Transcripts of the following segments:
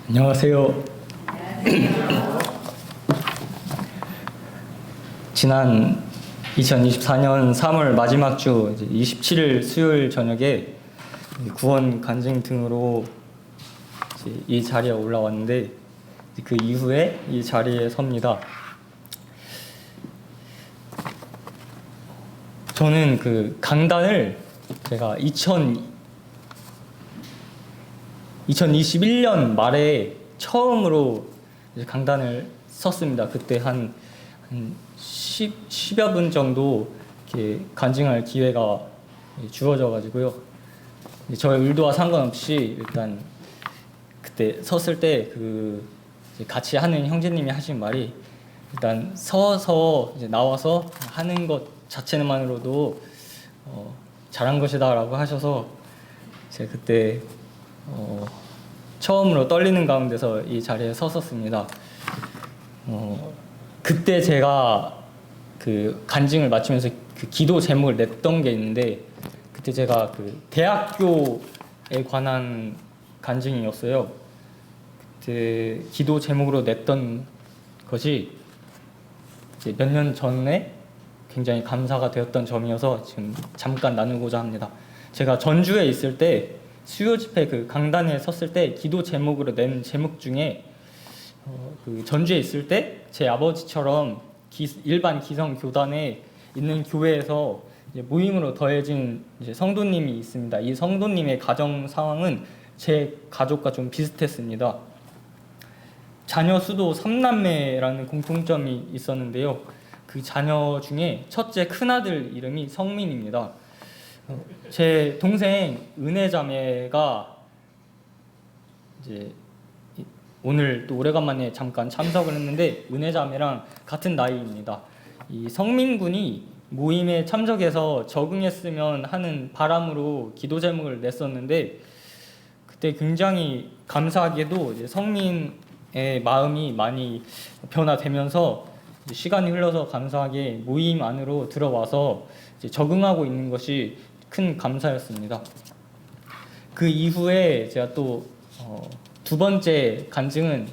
안녕하세요. 지난 2024년 3월 마지막 주 27일 수요일 저녁에 구원 간증 등으로 이 자리에 올라왔는데 그 이후에 이 자리에 섭니다. 저는 그 강단을 제가 2021년 말에 처음으로 이제 강단을 섰습니다. 그때 한 10여 분 정도 이렇게 간증할 기회가 주어져 가지고요. 저의 의도와 상관없이 일단 그때 섰을 때 그 같이 하는 형제님이 하신 말이 일단 서서 이제 나와서 하는 것 자체만으로도 잘한 것이다라고 하셔서 제가 그때 처음으로 떨리는 가운데서 이 자리에 섰었습니다. 그때 제가 그 간증을 마치면서 그 기도 제목을 냈던 게 있는데 그때 제가 그 대학교에 관한 간증이었어요. 그때 기도 제목으로 냈던 것이 이제 몇 년 전에 굉장히 감사가 되었던 점이어서 지금 잠깐 나누고자 합니다. 제가 전주에 있을 때 수요 집회 그 강단에 섰을 때 기도 제목으로 낸 제목 중에 그 전주에 있을 때 제 아버지처럼 일반 기성 교단에 있는 교회에서 이제 모임으로 더해진 이제 성도님이 있습니다. 이 성도님의 가정 상황은 제 가족과 좀 비슷했습니다. 자녀 수도 3남매라는 공통점이 있었는데요. 그 자녀 중에 첫째 큰아들 이름이 성민입니다. 제 동생 은혜자매가 이제 오늘 또 오래간만에 잠깐 참석을 했는데 은혜자매랑 같은 나이입니다. 이 성민 군이 모임에 참석해서 적응했으면 하는 바람으로 기도 제목을 냈었는데 그때 굉장히 감사하게도 이제 성민의 마음이 많이 변화되면서 시간이 흘러서 감사하게 모임 안으로 들어와서 이제 적응하고 있는 것이 큰 감사였습니다. 그 이후에 제가 또 두 번째 강단에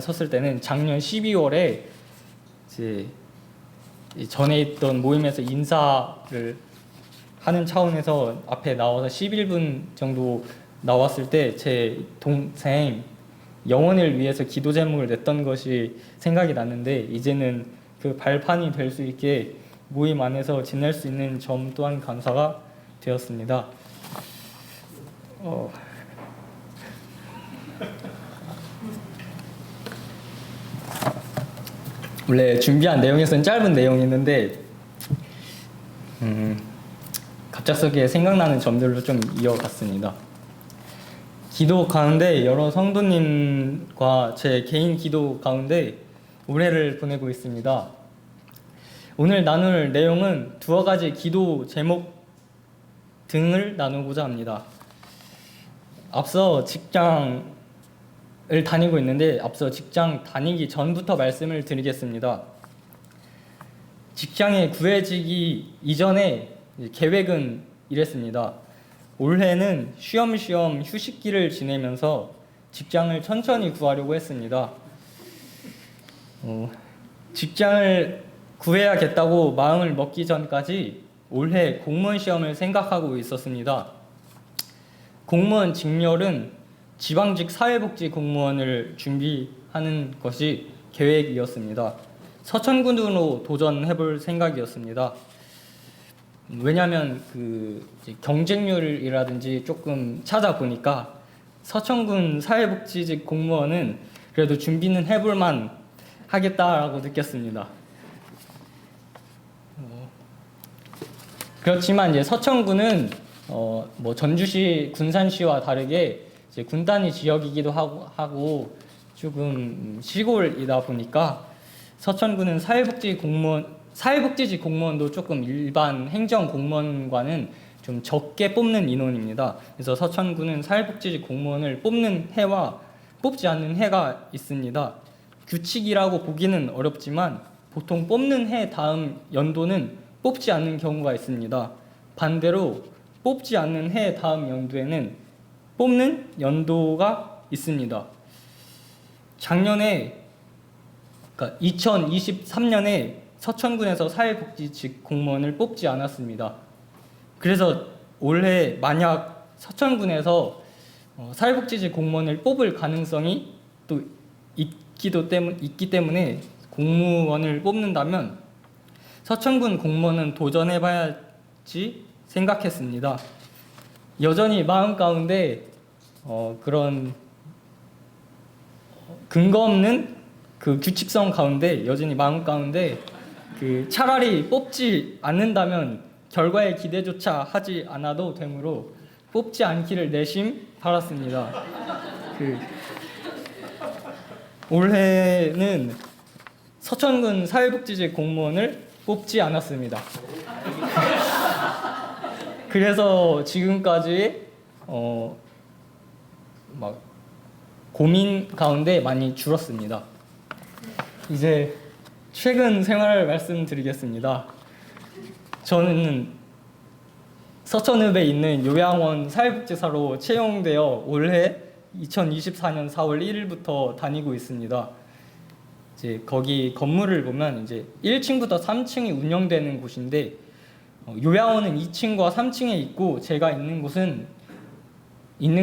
섰을 때는 작년 12월에 이제 전에 있던 모임에서 인사를 하는 차원에서 앞에 나와서 11분 정도 나왔을 때 제 동생 영혼을 위해서 기도 제목을 냈던 것이 생각이 났는데 이제는 그 발판이 될 수 있게 모임 안에서 지낼 수 있는 점 또한 감사가 되었습니다. 원래 준비한 내용에서는 짧은 내용이었는데 갑작스럽게 생각나는 점들로 좀 이어갔습니다. 기도 가운데 여러 성도님과 제 개인 기도 가운데 올해를 보내고 있습니다. 오늘 나눌 내용은 두어 가지 기도 제목 등을 나누고자 합니다. 앞서 직장을 다니고 있는데 앞서 직장 다니기 전부터 말씀을 드리겠습니다. 직장에 구해지기 이전에 계획은 이랬습니다. 올해는 쉬엄쉬엄 휴식기를 지내면서 직장을 천천히 구하려고 했습니다. 직장을 구해야겠다고 마음을 먹기 전까지 올해 공무원 시험을 생각하고 있었습니다. 공무원 직렬은 지방직 사회복지 공무원을 준비하는 것이 계획이었습니다. 서천군으로 도전해볼 생각이었습니다. 왜냐하면 그 경쟁률이라든지 조금 찾아보니까 서천군 사회복지직 공무원은 그래도 준비는 해볼만 하겠다라고 느꼈습니다. 그렇지만 이제 서천군은 뭐 전주시, 군산시와 다르게 이제 군단위 지역이기도 하고 조금 시골이다 보니까 서천군은 사회복지직 공무원도 조금 일반 행정 공무원과는 좀 적게 뽑는 인원입니다. 그래서 서천군은 사회복지직 공무원을 뽑는 해와 뽑지 않는 해가 있습니다. 규칙이라고 보기는 어렵지만 보통 뽑는 해 다음 연도는 뽑지 않는 경우가 있습니다. 반대로 뽑지 않는 해 다음 연도에는 뽑는 연도가 있습니다. 작년에, 그러니까 2023년에 서천군에서 사회복지직 공무원을 뽑지 않았습니다. 그래서 올해 만약 서천군에서 사회복지직 공무원을 뽑을 가능성이 또 있기 때문에 공무원을 뽑는다면 서천군 공무원은 도전해봐야지 생각했습니다. 여전히 마음 가운데 그런 근거 없는 그 규칙성 가운데 여전히 마음 가운데 그 차라리 뽑지 않는다면 결과에 기대조차 하지 않아도 되므로 뽑지 않기를 내심 바랐습니다. 올해는 서천군 사회복지직 공무원을 뽑지 않았습니다. 그래서 지금까지 막 고민 가운데 많이 줄었습니다. 이제 최근 생활을 말씀드리겠습니다. 저는 서천읍에 있는 요양원 사회복지사로 채용되어 올해 2024년 4월 1일부터 다니고 있습니다. 이제 거기 건물을 보면 이제 1층부터 3층이 운영되는 곳인데 요양원은 2층과 3층에 있고 제가 있는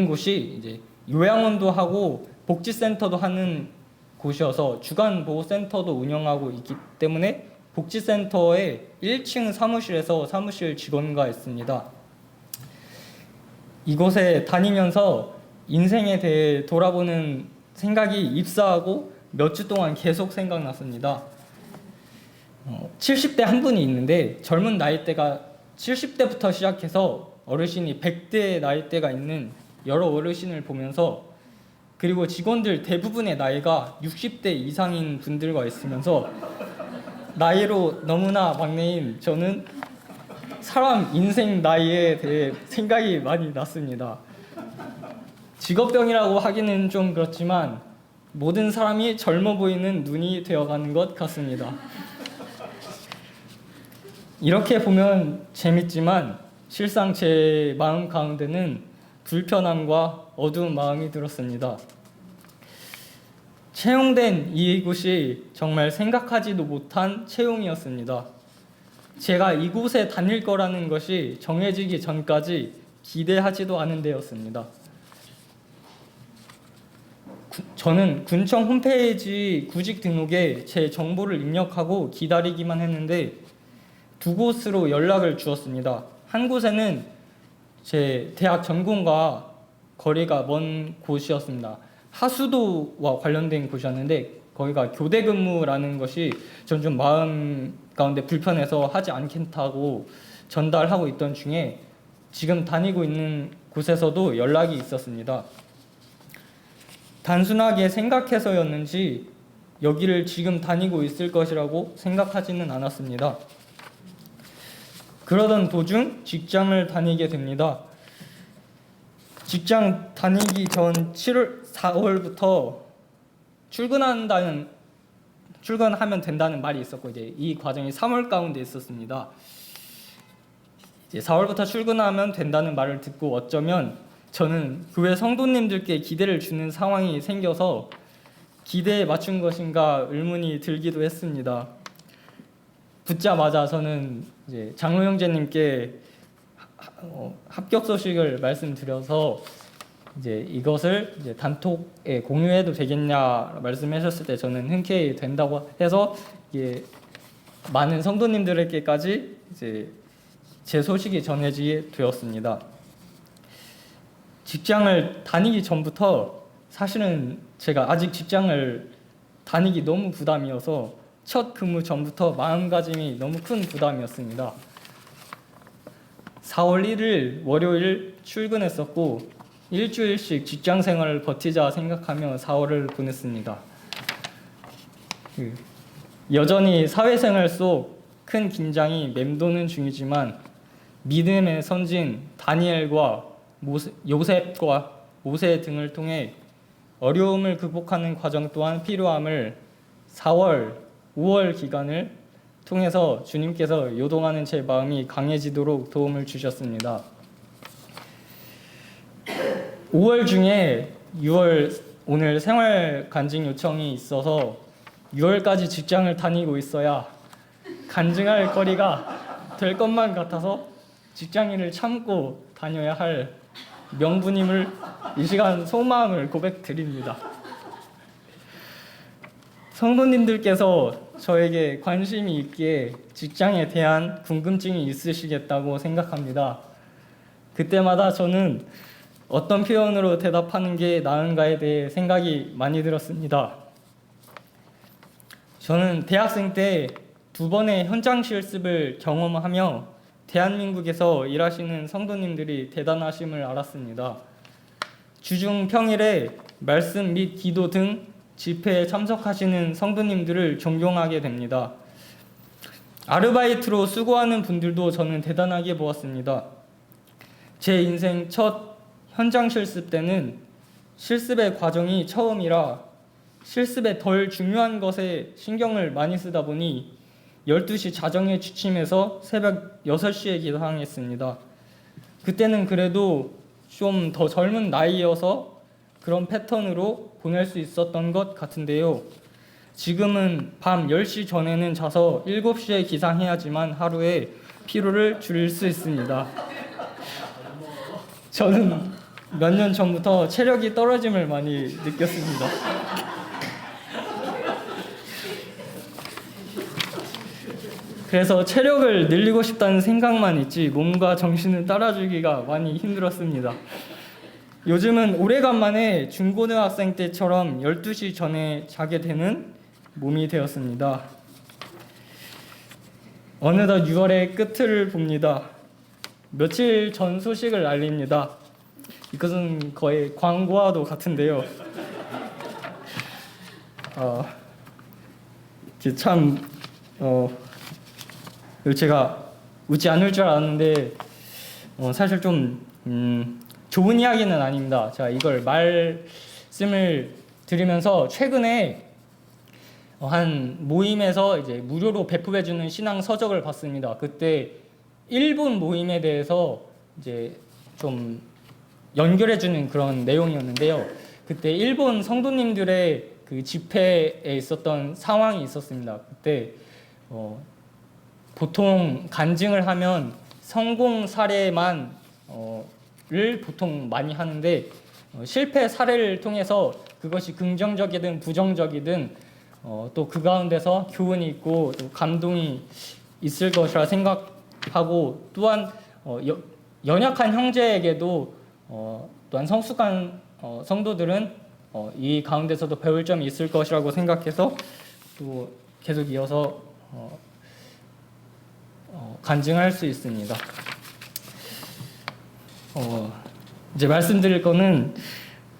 곳이 이제 요양원도 하고 복지센터도 하는 곳이어서 주간보호센터도 운영하고 있기 때문에 복지센터에 1층 사무실에서 사무실 직원과 있습니다. 이곳에 다니면서 인생에 대해 돌아보는 생각이 입사하고 몇 주 동안 계속 생각났습니다. 70대 한 분이 있는데 젊은 나이대가 70대부터 시작해서 어르신이 100대 나이대가 있는 여러 어르신을 보면서 그리고 직원들 대부분의 나이가 60대 이상인 분들과 있으면서 나이로 너무나 막내인 저는 사람 인생 나이에 대해 생각이 많이 났습니다. 직업병이라고 하기는 좀 그렇지만 모든 사람이 젊어 보이는 눈이 되어가는 것 같습니다. 이렇게 보면 재밌지만 실상 제 마음 가운데는 불편함과 어두운 마음이 들었습니다. 채용된 이곳이 정말 생각하지도 못한 채용이었습니다. 제가 이곳에 다닐 거라는 것이 정해지기 전까지 기대하지도 않은 데였습니다. 저는 군청 홈페이지 구직 등록에 제 정보를 입력하고 기다리기만 했는데 두 곳으로 연락을 주었습니다. 한 곳에는 제 대학 전공과 거리가 먼 곳이었습니다. 하수도와 관련된 곳이었는데 거기가 교대 근무라는 것이 전 좀 마음 가운데 불편해서 하지 않겠다고 전달하고 있던 중에 지금 다니고 있는 곳에서도 연락이 있었습니다. 단순하게 생각해서였는지 여기를 지금 다니고 있을 것이라고 생각하지는 않았습니다. 그러던 도중 직장을 다니게 됩니다. 직장 다니기 전 4월부터 출근하면 된다는 말이 있었고 이제 이 과정이 3월 가운데 있었습니다. 이제 4월부터 출근하면 된다는 말을 듣고 어쩌면 저는 교회 성도님들께 기대를 주는 상황이 생겨서 기대에 맞춘 것인가 의문이 들기도 했습니다. 붙자마자 저는 이제 장로 형제님께 합격 소식을 말씀드려서 이제 이것을 이제 단톡에 공유해도 되겠냐 말씀하셨을 때 저는 흔쾌히 된다고 해서 이게 많은 성도님들에게까지 이제 제 소식이 전해지게 되었습니다. 직장을 다니기 전부터 사실은 제가 아직 직장을 다니기 너무 부담이어서 첫 근무 전부터 마음가짐이 너무 큰 부담이었습니다. 4월 1일 월요일 출근했었고 일주일씩 직장 생활을 버티자 생각하며 4월을 보냈습니다. 여전히 사회생활 속 큰 긴장이 맴도는 중이지만 믿음의 선진 다니엘과 요셉과 모세 등을 통해 어려움을 극복하는 과정 또한 필요함을 4월, 5월 기간을 통해서 주님께서 요동하는 제 마음이 강해지도록 도움을 주셨습니다. 5월 중에 오늘 생활 간증 요청이 있어서 6월까지 직장을 다니고 있어야 간증할 거리가 될 것만 같아서 직장인을 참고 다녀야 할 명분임을 이 시간 속마음을 고백드립니다. 성도님들께서 저에게 관심이 있기에 직장에 대한 궁금증이 있으시겠다고 생각합니다. 그때마다 저는 어떤 표현으로 대답하는 게 나은가에 대해 생각이 많이 들었습니다. 저는 대학생 때 2번의 현장 실습을 경험하며 대한민국에서 일하시는 성도님들이 대단하심을 알았습니다. 주중 평일에 말씀 및 기도 등 집회에 참석하시는 성도님들을 존경하게 됩니다. 아르바이트로 수고하는 분들도 저는 대단하게 보았습니다. 제 인생 첫 현장 실습 때는 실습의 과정이 처음이라 실습에 덜 중요한 것에 신경을 많이 쓰다 보니 12시 자정에 취침해서 새벽 6시에 기상했습니다. 그때는 그래도 좀 더 젊은 나이여서 그런 패턴으로 보낼 수 있었던 것 같은데요. 지금은 밤 10시 전에는 자서 7시에 기상해야지만 하루에 피로를 줄일 수 있습니다. 저는 몇 년 전부터 체력이 떨어짐을 많이 느꼈습니다. 그래서 체력을 늘리고 싶다는 생각만 있지 몸과 정신을 따라주기가 많이 힘들었습니다. 요즘은 오래간만에 중고등학생 때처럼 12시 전에 자게 되는 몸이 되었습니다. 어느덧 6월의 끝을 봅니다. 며칠 전 소식을 알립니다. 이것은 거의 광고와도 같은데요. 제가 웃지 않을 줄 알았는데 사실 좀 좋은 이야기는 아닙니다. 제가 이걸 말씀을 드리면서 최근에 한 모임에서 이제 무료로 배포해주는 신앙 서적을 봤습니다. 그때 일본 모임에 대해서 이제 좀 연결해주는 그런 내용이었는데요. 그때 일본 성도님들의 그 집회에 있었던 상황이 있었습니다. 그때 보통 간증을 하면 성공 사례만 를 보통 많이 하는데 실패 사례를 통해서 그것이 긍정적이든 부정적이든 또 그 가운데서 교훈이 있고 또 감동이 있을 것이라 생각하고 또한 연약한 형제에게도 또한 성숙한 성도들은 이 가운데서도 배울 점이 있을 것이라고 생각해서 또 계속 이어서 간증할 수 있습니다. 이제 말씀드릴 거는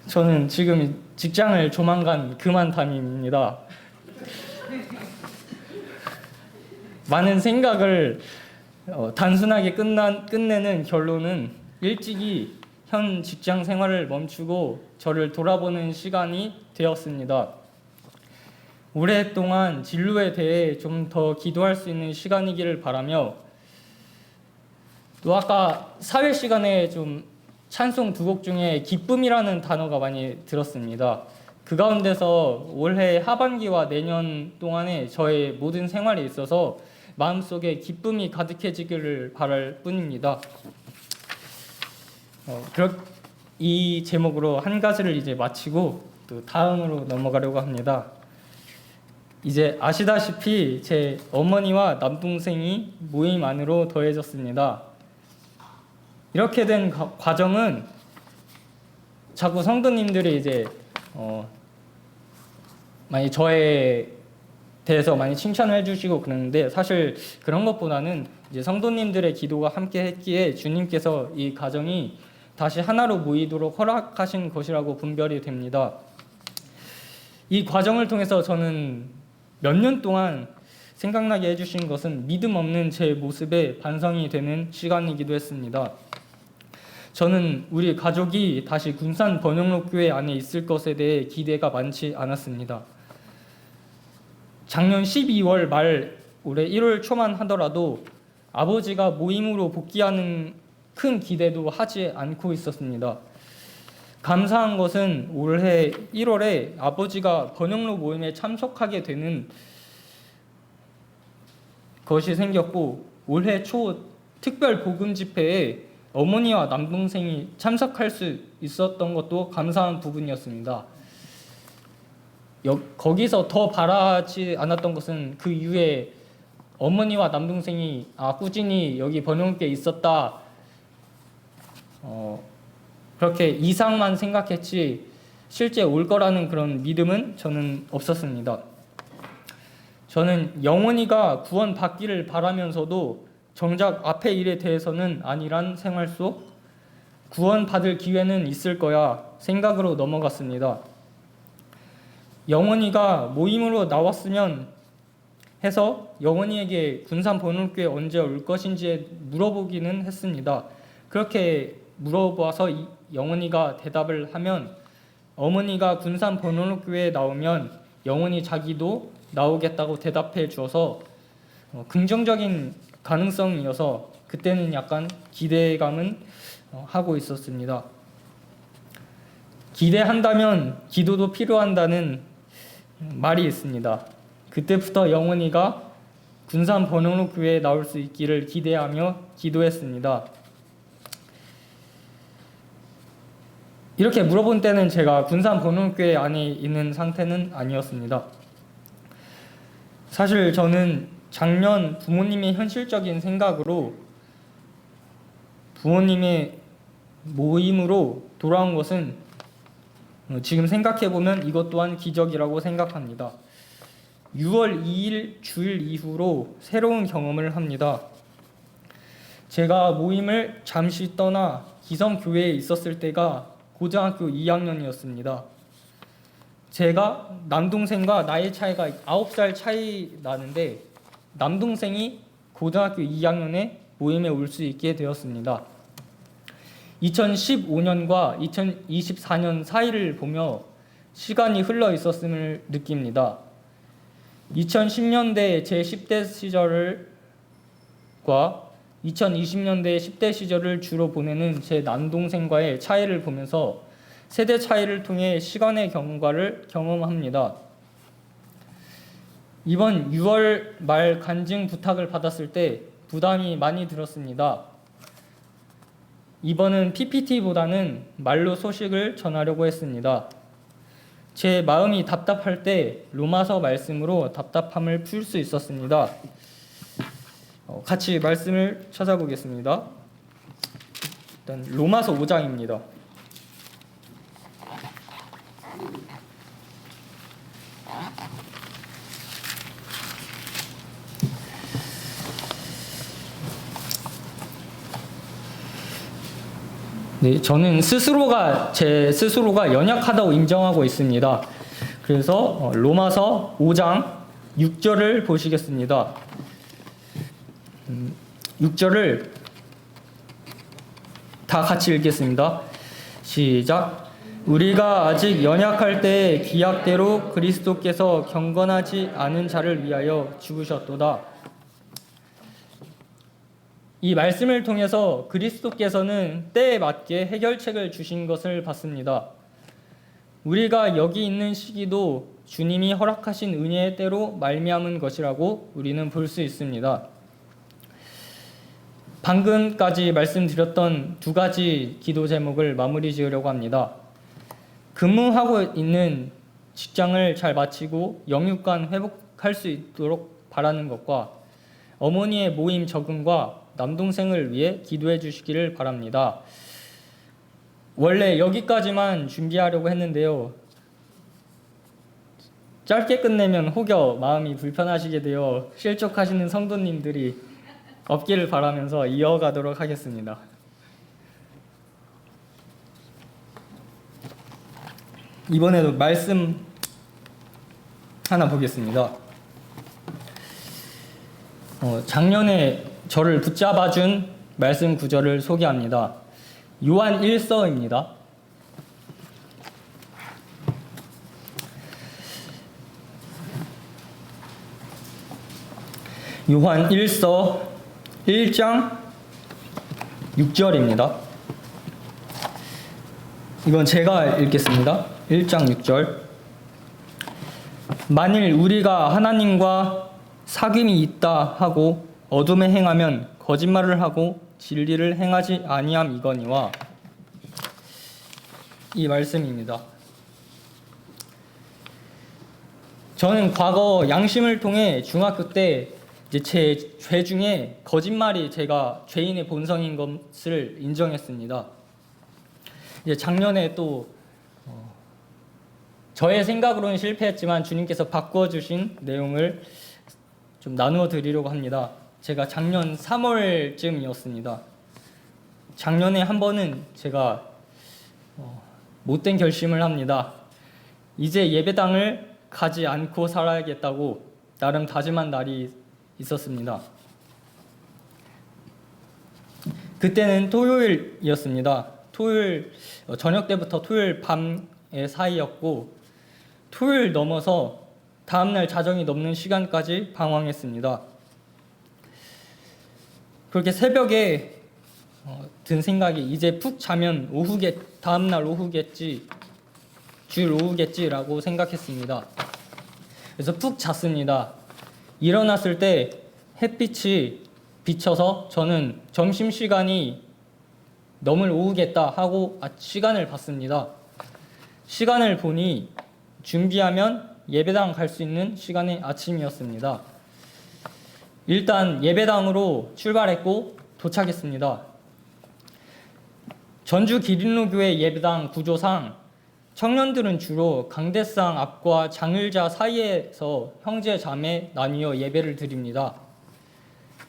저는 지금 직장을 조만간 그만 다닙니다. 많은 생각을 단순하게 끝내는 결론은 일찍이 현 직장 생활을 멈추고 저를 돌아보는 시간이 되었습니다. 오랫동안 진로에 대해 좀 더 기도할 수 있는 시간이기를 바라며 또 아까 사회 시간에 좀 찬송 2곡 중에 기쁨이라는 단어가 많이 들었습니다. 그 가운데서 올해 하반기와 내년 동안에 저의 모든 생활에 있어서 마음속에 기쁨이 가득해지기를 바랄 뿐입니다. 이 제목으로 한 가지를 이제 마치고 또 다음으로 넘어가려고 합니다. 이제 아시다시피 제 어머니와 남동생이 모임 안으로 더해졌습니다. 이렇게 된 과정은 자꾸 성도님들이 이제 많이 저에 대해서 많이 칭찬을 해주시고 그러는데 사실 그런 것보다는 이제 성도님들의 기도가 함께 했기에 주님께서 이 가정이 다시 하나로 모이도록 허락하신 것이라고 분별이 됩니다. 이 과정을 통해서 저는 몇 년 동안 생각나게 해주신 것은 믿음 없는 제 모습에 반성이 되는 시간이기도 했습니다. 저는 우리 가족이 다시 군산 번영록교회 안에 있을 것에 대해 기대가 많지 않았습니다. 작년 12월 말 올해 1월 초만 하더라도 아버지가 모임으로 복귀하는 큰 기대도 하지 않고 있었습니다. 감사한 것은 올해 1월에 아버지가 번영로 모임에 참석하게 되는 것이 생겼고, 올해 초 특별 복음 집회에 어머니와 남동생이 참석할 수 있었던 것도 감사한 부분이었습니다. 거기서 더 바라지 않았던 것은 그 이후에 어머니와 남동생이 꾸준히 여기 번영교회에 있었다, 그렇게 이상만 생각했지 실제 올 거라는 그런 믿음은 저는 없었습니다. 저는 영원히가 구원받기를 바라면서도 정작 앞의 일에 대해서는 아니란 생활 속 구원받을 기회는 있을 거야 생각으로 넘어갔습니다. 영원히가 모임으로 나왔으면 해서 영원히에게 군산 번영교회 언제 올 것인지 물어보기는 했습니다. 그렇게 물어봐서 영원히가 대답을 하면 어머니가 군산 번영교회에 나오면 영원히 자기도 나오겠다고 대답해 주어서 긍정적인 가능성이어서 그때는 약간 기대감은 하고 있었습니다. 기대한다면 기도도 필요한다는 말이 있습니다. 그때부터 영원히가 군산 번영로 교회에 나올 수 있기를 기대하며 기도했습니다. 이렇게 물어본 때는 제가 군산 번영로 교회 안에 있는 상태는 아니었습니다. 사실 저는 작년 부모님의 현실적인 생각으로 부모님의 모임으로 돌아온 것은 지금 생각해보면 이것 또한 기적이라고 생각합니다. 6월 2일 주일 이후로 새로운 경험을 합니다. 제가 모임을 잠시 떠나 기성교회에 있었을 때가 고등학교 2학년이었습니다. 제가 남동생과 나이 차이가 9살 차이 나는데 남동생이 고등학교 2학년에 모임에 올 수 있게 되었습니다. 2015년과 2024년 사이를 보며 시간이 흘러 있었음을 느낍니다. 2010년대 제 10대 시절과 2020년대 10대 시절을 주로 보내는 제 남동생과의 차이를 보면서 세대 차이를 통해 시간의 경과를 경험합니다. 이번 6월 말 간증 부탁을 받았을 때 부담이 많이 들었습니다. 이번은 PPT보다는 말로 소식을 전하려고 했습니다. 제 마음이 답답할 때 로마서 말씀으로 답답함을 풀 수 있었습니다. 같이 말씀을 찾아보겠습니다. 일단 로마서 5장입니다. 네, 저는 제 스스로가 연약하다고 인정하고 있습니다. 그래서 로마서 5장 6절을 보시겠습니다. 6절을 다 같이 읽겠습니다. 시작. 우리가 아직 연약할 때 기약대로 그리스도께서 경건하지 않은 자를 위하여 죽으셨도다. 이 말씀을 통해서 그리스도께서는 때에 맞게 해결책을 주신 것을 봤습니다. 우리가 여기 있는 시기도 주님이 허락하신 은혜의 때로 말미암은 것이라고 우리는 볼 수 있습니다. 방금까지 말씀드렸던 두 가지 기도 제목을 마무리 지으려고 합니다. 근무하고 있는 직장을 잘 마치고 영육간 회복할 수 있도록 바라는 것과 어머니의 모임 적응과 남동생을 위해 기도해 주시기를 바랍니다. 원래 여기까지만 준비하려고 했는데요. 짧게 끝내면 혹여 마음이 불편하시게 되어 실족하시는 성도님들이 없기를 바라면서 이어가도록 하겠습니다. 이번에도 말씀 하나 보겠습니다. 작년에 저를 붙잡아준 말씀 구절을 소개합니다. 요한 1서입니다. 요한 1서 1장 6절입니다. 이건 제가 읽겠습니다. 1장 6절. 만일 우리가 하나님과 사귐이 있다 하고 어둠에 행하면 거짓말을 하고 진리를 행하지 아니함이거니와. 이 말씀입니다. 저는 과거 양심을 통해 중학교 때 이제 제 죄 중에 거짓말이 제가 죄인의 본성인 것을 인정했습니다. 이제 작년에 또 저의 생각으로는 실패했지만 주님께서 바꾸어 주신 내용을 좀 나누어 드리려고 합니다. 제가 작년 3월쯤이었습니다. 작년에 한 번은 제가 못된 결심을 합니다. 이제 예배당을 가지 않고 살아야겠다고 나름 다짐한 날이 있었습니다. 그때는 토요일이었습니다. 토요일 저녁 때부터 토요일 밤의 사이였고, 토요일 넘어서 다음날 자정이 넘는 시간까지 방황했습니다. 그렇게 새벽에 든 생각이 이제 푹 자면 다음날 오후겠지, 주일 오후겠지라고 생각했습니다. 그래서 푹 잤습니다. 일어났을 때 햇빛이 비쳐서 저는 점심시간이 넘을 오후겠다 하고 시간을 봤습니다. 시간을 보니 준비하면 예배당 갈 수 있는 시간의 아침이었습니다. 일단 예배당으로 출발했고 도착했습니다. 전주 기린로교회 예배당 구조상 청년들은 주로 강대상 앞과 장일자 사이에서 형제 자매 나뉘어 예배를 드립니다.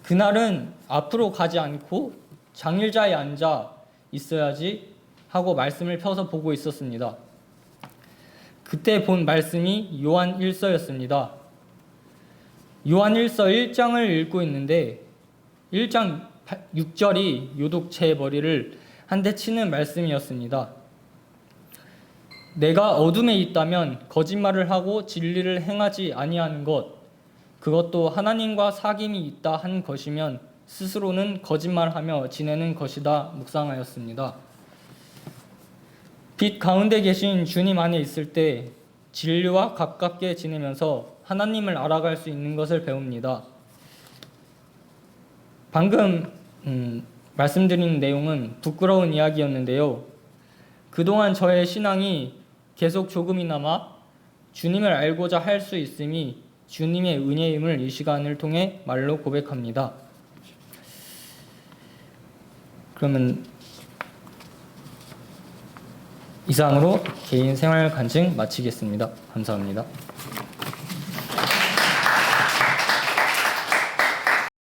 그날은 앞으로 가지 않고 장일자에 앉아 있어야지 하고 말씀을 펴서 보고 있었습니다. 그때 본 말씀이 요한 1서였습니다. 요한 1서 1장을 읽고 있는데 1장 6절이 요독체의 머리를 한 대 치는 말씀이었습니다. 내가 어둠에 있다면 거짓말을 하고 진리를 행하지 아니하는 것, 그것도 하나님과 사귐이 있다 한 것이면 스스로는 거짓말하며 지내는 것이다 묵상하였습니다. 빛 가운데 계신 주님 안에 있을 때 진리와 가깝게 지내면서 하나님을 알아갈 수 있는 것을 배웁니다. 방금 말씀드린 내용은 부끄러운 이야기였는데요. 그동안 저의 신앙이 계속 조금이나마 주님을 알고자 할 수 있음이 주님의 은혜임을 이 시간을 통해 말로 고백합니다. 그러면 이상으로 개인 생활 간증 마치겠습니다. 감사합니다.